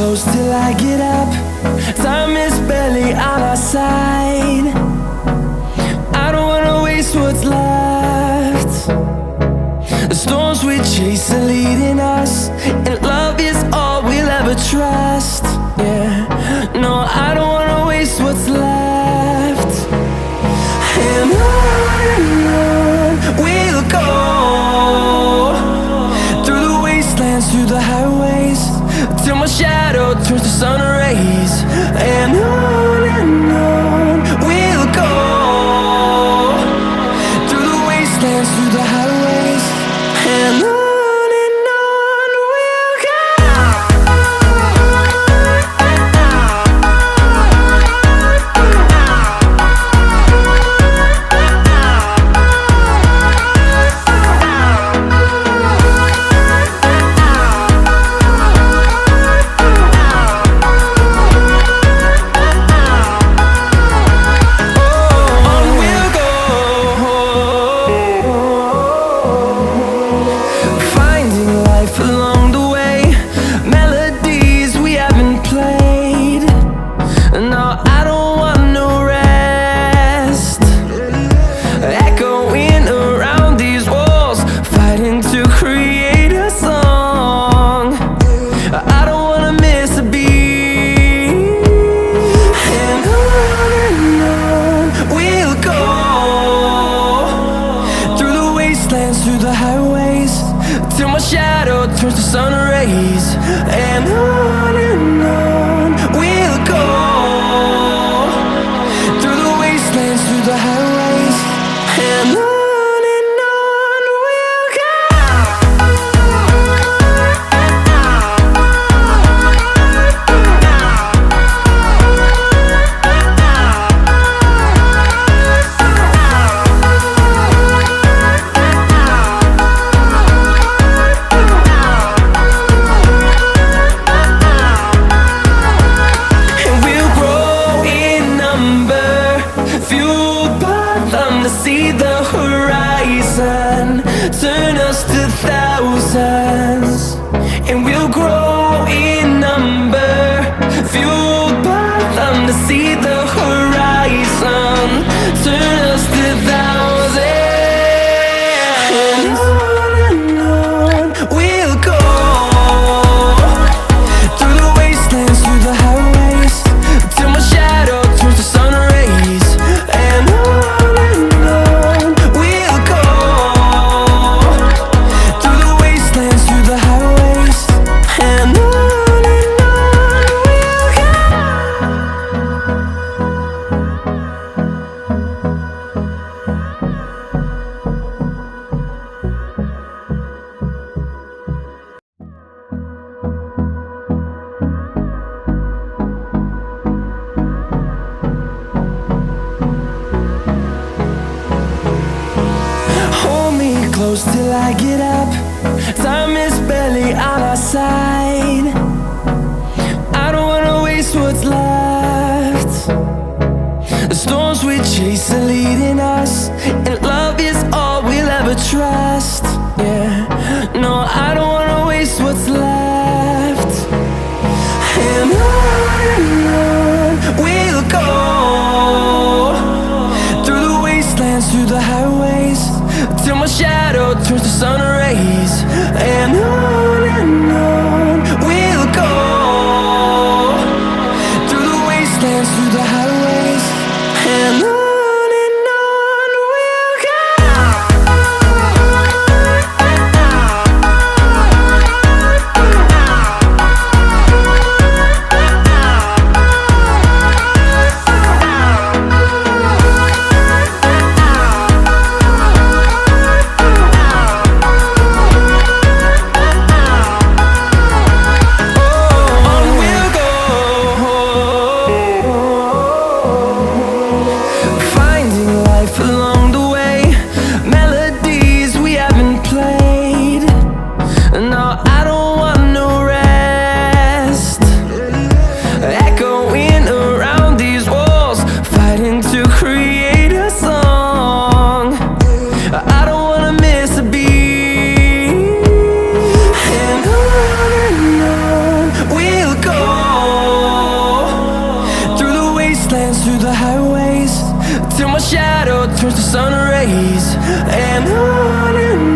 close till I get up. Time is barely on our side. I don't wanna waste what's left. The storms we chase are leading us, and love is all we'll ever trust. Yeah, no, I don't wanna waste what's left. And on we'll go, through the wastelands, through the highways, till my shadow turns to sun rays. And on we'll go, through the wastelands, through the highways, and on we'll go. Through the highways, till my shadow turns to sun rays. And on we'll go, through the wastelands, through the highways, and on we'll go. See the horizon turn us to thousands, and we'll grow in number, fueled by them. To see the horizon turn us to thousands, and on we'll go, through the wastelands, through the highways, till my shadow turns to sun rays. And close till I get up. Time is barely on our side. I don't wanna waste what's left. The storms we chase are leading us, and love is all we'll ever trust. Yeah, no, I don't wanna waste what's left. And on we'll go, through the wastelands, through the highways, till my shadow turns to sun rays. And on we'll go, through the wastelands, through the highways, and on we'll go. turns to sun rays, and on